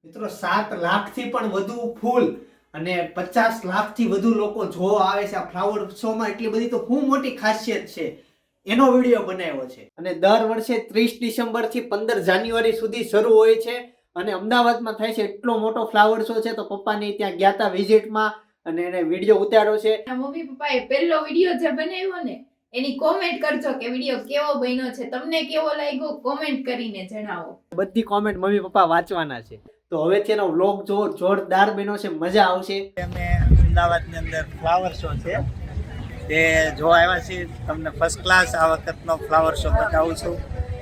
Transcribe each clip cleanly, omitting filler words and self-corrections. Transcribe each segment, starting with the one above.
મિત્રો 7 લાખથી પણ વધુ ફૂલ અને 50 લાખથી વધુ લોકો જોવા આવે છે આ ફ્લાવર શોમાં. એટલી બધી તો શું મોટી ખાસિયત છે એનો વિડીયો બનાવ્યો છે. અને દર વર્ષે 30 ડિસેમ્બરથી 15 જાન્યુઆરી સુધી શરૂ હોય છે અને અમદાવાદમાં થાય છે. એટલો મોટો ફ્લાવર શો છે તો પપ્પાને ત્યાં ગયા હતા વિઝિટમાં અને એને વિડીયો ઉતાર્યો છે. મમ્મી પપ્પાએ પહેલો વિડીયો જે બનાવ્યો ને એની કોમેન્ટ કરજો કે વિડીયો કેવો બન્યો છે, તમને કેવો લાગ્યો કોમેન્ટ કરીને જણાવો. બધી કોમેન્ટ મમ્મી પપ્પા વાંચવાના છે. તો હવે તેનો વ્લોગ જો જોરદાર બન્યો છે, મજા આવશે. અમે અમદાવાદની અંદર ફ્લાવર શો છે તે જોવા આવ્યા છીએ. તમને ફર્સ્ટ ક્લાસ આ વખતનો ફ્લાવર શો બતાવું છું,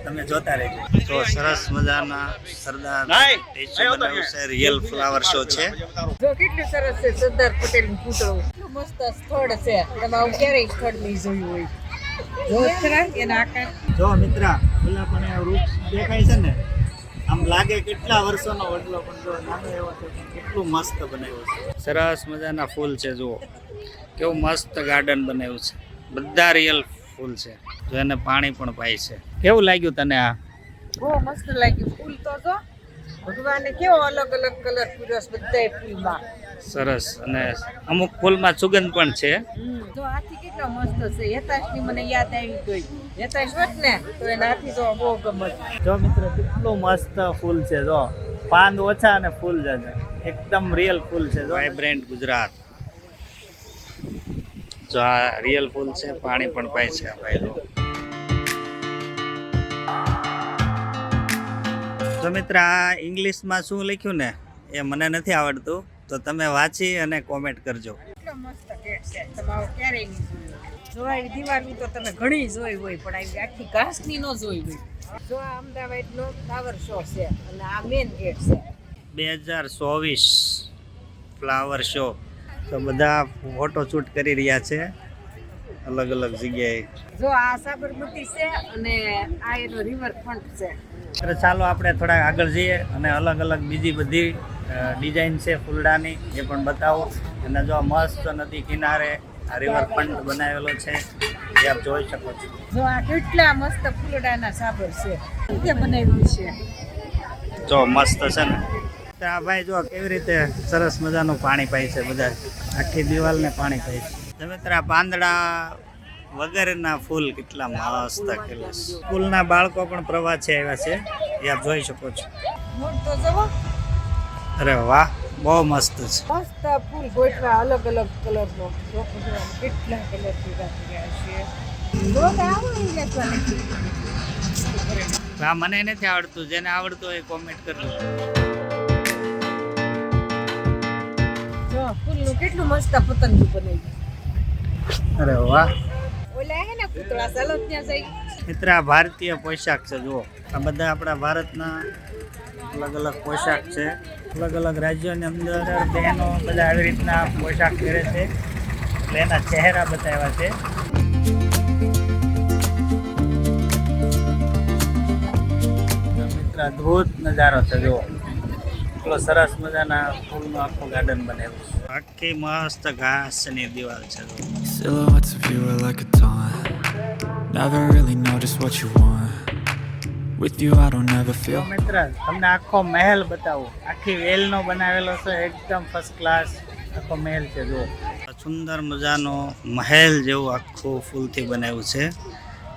તમે જોતા રહેજો. તો સરસ મજાના સરદાર સ્ટેચ્યુ બનાવ્યું છે, રિયલ ફ્લાવર શો છે. જો કેટલું સરસ છે સરદાર પટેલ નું પૂતળું, કેટલું મસ્ત સ્થળ છે. તમે આવું ક્યારેય સ્થળ નહીં જોયું હોય. જો ખરા એના આકાર જો મિત્રા, પેલા પણ એ વૃક્ષ દેખાય છે ને, આમ લાગે કેટલા વર્ષોનો વડલો, પણ જો નાનો એવો છે, કેટલું મસ્ત બનાવ્યું છે. સરસ મજાના ફૂલ છે, જુઓ કેવું મસ્ત ગાર્ડન બનાવ્યું છે. બધા રિયલ ફૂલ છે. જો એને પાણી પણ પાય છે. કેવું લાગ્યું તને આ? બહુ મસ્ત લાગ્યું. ફૂલ તો જો ભગવાને કેવો અલગ અલગ કલર પૂર્યો બધાય ફૂલમાં. સરસ. અને અમુક ફૂલમાં સુગંધ પણ છે. જો હાથી કેટલો મસ્ત છે. હેતાશની મને યાદ આવી ગઈ. હેતાશ હોત ને તો એના હાથી જો બહુ ગમત. જો મિત્રો કેટલું મસ્ત ફૂલ છે. જો પાંદ ઓછા અને ફૂલ જાજા, એકદમ રિયલ ફૂલ છે. જો વાઇબ્રન્ટ ગુજરાત. જો આ રિયલ ફૂલ છે, પાણી પણ પાય છે આ ભાઈ. જો મિત્ર, આ ઇંગ્લિશમાં શું લખ્યું ને એ મને નથી આવડતું, તો તમે વાંચી અને કોમેન્ટ કરજો. કેટલો મસ્ત ગેટ છે. તમે આવો ક્યારેય નહીં જોયું. જો આવી દિવાળની તો તમે ઘણી જોઈ હોય, પણ આવી આખી ઘાસની ન જોઈ હોય. જો આ અમદાવાદનો ફ્લાવર શો છે અને આ મેન ગેટ છે. 2024 ફ્લાવર શો. તો બધા ફોટો શૂટ કરી રહ્યા છે અલગ અલગ જગ્યાએ. જો આ સાબરમતી છે અને આ એનો રિવરફ્રન્ટ છે. તો ચાલો આપણે થોડા આગળ જઈએ અને અલગ અલગ બીજી બધી ડિઝાઇન છે ફૂલડાની એ પણ બતાવો. અને જો મસ્ત નદી કિનારે આ રિવરફ્રન્ટ બનાવેલો છે એ આપ જોઈ શકો છો. જો આ કેટલા મસ્ત ફૂલડાના સાબર છે, તે બનાવ્યું છે. જો મસ્ત છે ને. તો આ ભાઈ જો કેવી રીતે સરસ મજાનું પાણી પાય છે. બધા આખી દિવાલને પાણી પાય છે. તમે તારા પાંદડા વગેરેના ફૂલ કેટલા મસ્ત ખીલે છે. સ્કૂલના બાળકો પણ પ્રવાસે આવ્યા છે એ આપ જોઈ શકો છો. મોર તો જવો અરે વાહ, બહુ મસ્ત છે. મસ્ત ફૂલ ગોઠવા અલગ અલગ કલરનો. જો કેટલા કલરથી રાખી રહ્યા છે. લોક આવો એ લેવા નથી. આ મને નથી આવડતું, જેને આવડતું હોય કોમેન્ટ કરજો. જો ફૂલનું કેટલું મસ્ત પતંગિયું બનાવ્યું. અરે વાહ ઓલા હે ને પૂતળા, ચાલો ત્યાં જઈ. મિત્ર, આ ભારતીય પોશાક છે. જુઓ, આ બધા આપણા ભારતના અલગ અલગ પોશાક છે. અલગ અલગ રાજ્યોની અંદર બહેનો બધા આવી રીતના પોશાક પહેરે છે. એટલે એના ચહેરા બતાવ્યા છે. મિત્ર, અદ્ભુત નજારો છે. જુઓ એટલો સરસ મજાના ફૂલનું આખું ગાર્ડન બનાવ્યું છે. આખી મસ્ત ઘાસની દિવાલ છે. Silhouettes of you are like a taunt. Never really know just what you want. With you I don't ever feel. મિત્ર, તમને આખો મહેલ બતાવું. આખી વેલનો બનાવેલો છે, એકદમ ફર્સ્ટ ક્લાસ આખો મહેલ છે. જો સુંદર મજાનો મહેલ જેવું આખું ફૂલથી બનાવ્યું છે,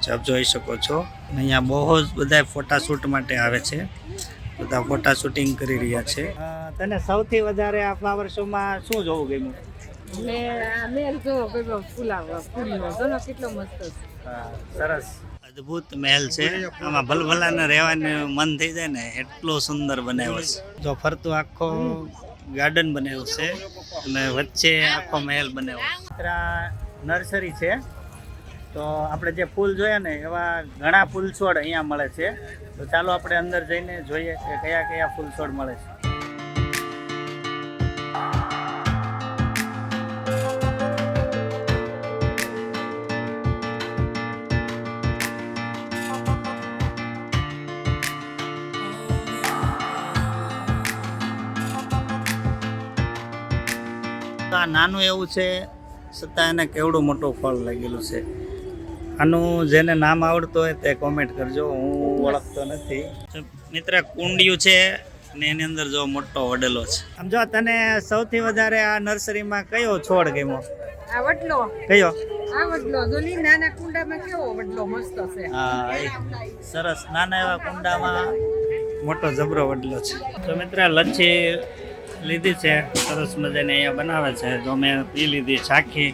જે આપ જોઈ શકો છો. અહીંયા બહુ જ બધા ફોટાશૂટ માટે આવે છે. બધા ફોટા શૂટિંગ કરી રહ્યા છે. તને સૌથી વધારે આ ફ્લાવર શોમાં શું જોવું ગમ્યું? મેલ જો કોઈ ફૂલાવા ફૂલનો જોનો કેટલો મસ્ત છે. સરસ અદ્ભુત મહેલ છે. આમાં ભલભલાને રહેવાનું મન થઈ જાય ને, એટલો સુંદર બનાવ્યો છે. જો ફરતું આખો ગાર્ડન બનાવ્યું છે અને વચ્ચે આખો મહેલ બનાવ્યો છે. નર્સરી છે. તો આપણે જે ફૂલ જોયા ને એવા ઘણા ફૂલ છોડ અહીંયા મળે છે. તો ચાલો આપણે અંદર જઈને જોઈએ કે કયા કયા ફૂલ છોડ મળે છે. આ નાનું એવું છે છતાં એને કેવડું મોટું ફળ લાગેલું છે. આનું જેને નામ આવડતું હોય તે કોમેન્ટ કરજો, હું ઓળખતો નથી. મિત્ર, કુંડિયું છે અને એની અંદર જો મોટો વડેલો છે. આમ જો તને સૌથી વધારે આ નર્સરીમાં કયો છોડ ગમ્યો? આ વડલો, કયો? આ વડલો જો ની નાના કુંડામાં કેવો વડલો મસ્ત છે. હા, એ સરસ નાના એવા કુંડામાં મોટો જબરો વડલો છે. તો મિત્ર લચ્છી લીધી છે, સરસ મજાની અહીંયા બનાવે છે. જો મેં પી લીધી ચાખી,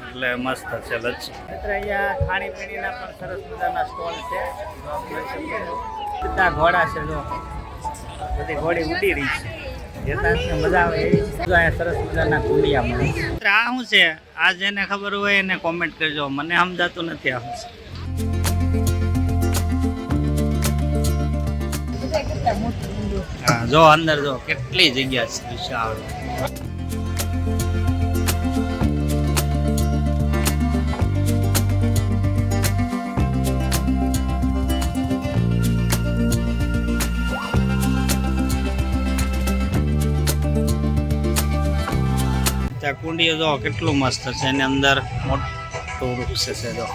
એટલે મસ્ત છે લચ્છી. મિત્ર અહીંયા ખાણીપીણીના પણ સરસ મજાના સ્ટોલ છે. બધા ઘોડા છે, જો બધી ઘોડી ઉડી રહી છે. જેતાંશને મજા આવે એવી જો અહીંયા સરસ મજાના કુંડિયા મળે છે. મિત્ર આ શું છે? આ જેને ખબર હોય એને કોમેન્ટ કરજો, મને સમજાતું નથી આ શું છે. હા, જો અંદર જો કેટલી જગ્યા છે વિશાળ. ત્યાં કુંડીઓ જો કેટલું મસ્ત છે, એની અંદર મોટું વૃક્ષ છે. જો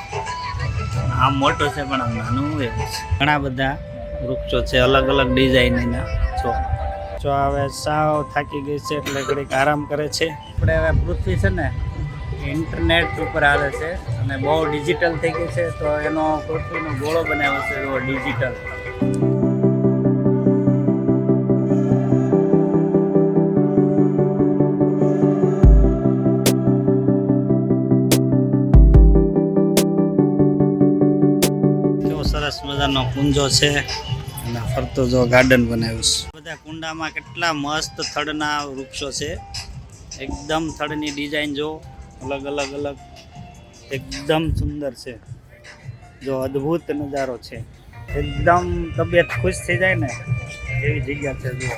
આમ મોટો છે પણ આમ નાનું એવું છે. ઘણા બધા વૃક્ષો છે અલગ અલગ ડિઝાઇનના. જો હવે સાવ થાકી ગઈ છે એટલે ઘડીક આરામ કરે છે. આપણે હવે પૃથ્વી છે ને ઇન્ટરનેટ ઉપર હાલે છે અને બહુ ડિજિટલ થઈ ગઈ છે, તો એનો પૃથ્વીનો ગોળો બનાવ્યો છે એવો ડિજિટલ. કેવો સરસ મજાનો કુંજો છે અને ફરતો જો ગાર્ડન બનાવ્યું છે. બધા કુંડામાં કેટલા મસ્ત થડના વૃક્ષો છે. એકદમ થડની ડિઝાઇન જો અલગ અલગ અલગ, એકદમ સુંદર છે. જો અદ્ભુત નજારો છે, એકદમ તબિયત ખુશ થઈ જાય ને એવી જગ્યા છે. જો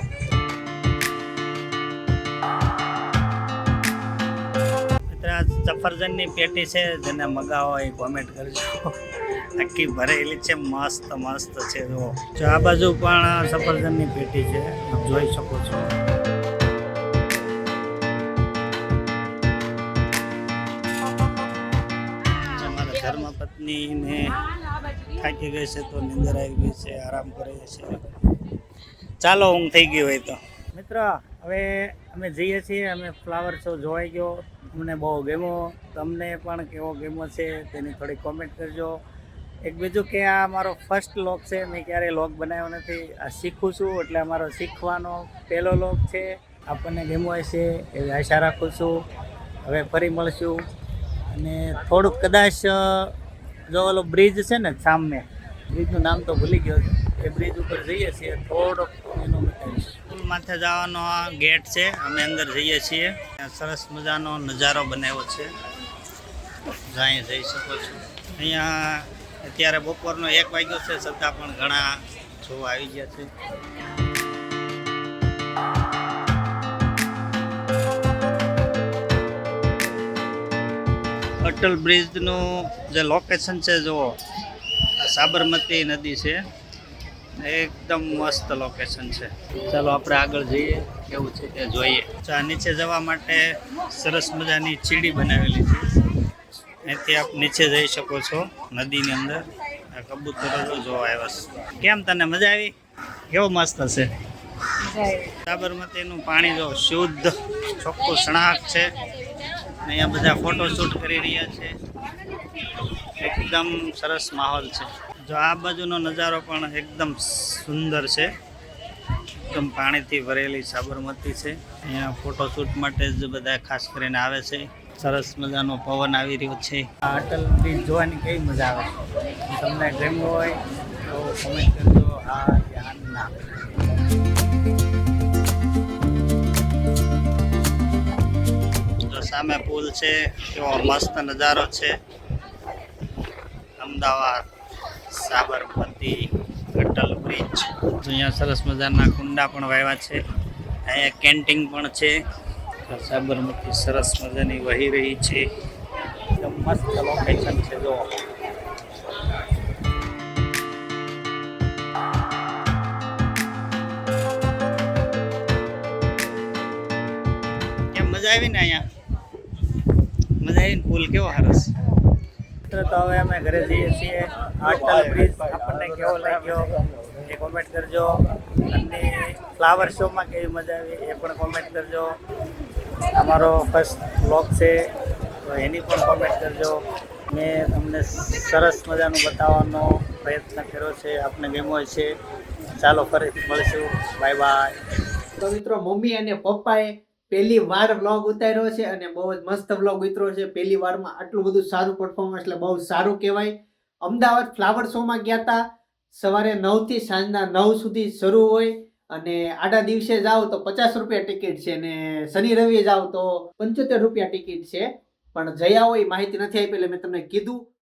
મિત્ર આ સફરજનની પેટી છે, જેને મગાવો એ કોમેન્ટ કરજો. આખી ભરેલી છે, મસ્ત મસ્ત છે. જો આ બાજુ પણ સફરજનની પેટી છે, આપ જોઈ શકો છો. અમારા ધર્મપત્ની ને થાકી ગઈ છે તો નિંદર આવી ગઈ છે, આરામ કરે છે. ચાલો ઊંઘ થઈ ગઈ હોય તો. મિત્રો હવે અમે જઈએ છીએ. અમે ફ્લાવર શો જોવાઈ ગયો, અમને બહુ ગમ્યો. તમને પણ કેવો ગમ્યો છે તેની થોડી કોમેન્ટ કરજો. એક બીજું કે આ મારો ફર્સ્ટ લોગ છે, મેં ક્યારેય લોગ બનાવ્યો નથી. આ શીખું છું એટલે અમારો શીખવાનો પહેલો લોગ છે. આપણને ગમ્યો હશે એવી આશા રાખું છું. હવે ફરી મળશું. અને થોડુંક કદાચ જો ઓલો બ્રિજ છે ને સામે, બ્રિજનું નામ તો ભૂલી ગયો છું, એ બ્રિજ ઉપર જઈએ છીએ. થોડોક એનું બતાવીશ. પુલ માથે જવાનો ગેટ છે, અમે અંદર જઈએ છીએ. સરસ મજાનો નજારો બનાવ્યો છે, અહીં જઈ શકો છો. અહીંયા અત્યારે બપોરનો 1 વાગ્યો છે, છતાં પણ ઘણા જોવા આવી ગયા છે. અટલ બ્રિજનું જે લોકેશન છે જુઓ, સાબરમતી નદી છે, એકદમ મસ્ત લોકેશન છે. ચાલો આપણે આગળ જઈએ, કેવું છે તે જોઈએ. આ નીચે જવા માટે સરસ મજાની સીડી બનાવેલી છે, અહીંથી આપ નીચે જઈ શકો છો નદીની અંદર. આ કબૂતરો જોવા આવ્યા છે. કેમ તને મજા આવી? કેવો મસ્ત હશે. સાબરમતીનું પાણી જો શુદ્ધ ચોખ્ખું સણાક છે. અહીંયા બધા ફોટો શૂટ કરી રહ્યા છે. એકદમ સરસ માહોલ છે. જો આ બાજુનો નજારો પણ એકદમ સુંદર છે. એકદમ પાણીથી ભરેલી સાબરમતી છે. અહીંયા ફોટો શૂટ માટે જ બધા ખાસ કરીને આવે છે. સરસ મજાનો પવન આવી રહ્યો છે. આ અટલ બ્રિજ જોવાની કેવી મજા આવે છે. તમને ગમ્યું હોય તો કોમેન્ટ કરજો. હા ધ્યાન ના. સામે પુલ છે, કેવો મસ્ત નજારો છે. અમદાવાદ સાબરમતી અટલ બ્રિજ. અહીંયા સરસ મજાના કુંડા પણ વાવ્યા છે. અહીંયા કેન્ટીન પણ છે. સાબરમતી સરસ મજાની વહી રહી છે. એકદમ મસ્ત લોકેશન છે. જો કેમ મજા આવી ને અહીંયા? મજા આવીને પુલ કેવો સરસ. તો હવે અમે ઘરે જઈએ છીએ. અટલ બ્રિજ આપણને કેવો લાગ્યો એ કોમેન્ટ કરજો. અને ફ્લાવર શોમાં કેવી મજા આવી એ પણ કોમેન્ટ કરજો. અમારો ફર્સ્ટ વ્લોગ છે તો એની પણ કોમેન્ટ કરજો. મેં તમને સરસ મજાનું બતાવવાનો પ્રયત્ન કર્યો છે, આપને ગમ્યો છે. ચાલો ફરીથી મળીશું. Bye bye. તો મિત્રો મમ્મી અને પપ્પાએ પહેલી વાર વ્લોગ ઉતાર્યો છે અને બહુ જ મસ્ત વ્લોગ ઉતર્યો છે. પહેલી વારમાં આટલું બધું સારું પરફોર્મન્સ એટલે બહુ સારું કહેવાય. અમદાવાદ ફ્લાવર શોમાં ગયા હતા. સવારે 9 થી સાંજના 9 સુધી શરૂ હોય અને આડા દિવસે જાઓ તો 50 રૂપિયા ટિકિટ છે અને શનિ રવિએ જાઓ તો 75 રૂપિયા ટિકિટ છે. પણ જયા હોય માહિતી નથી આપી એટલે મેં તમને કીધું.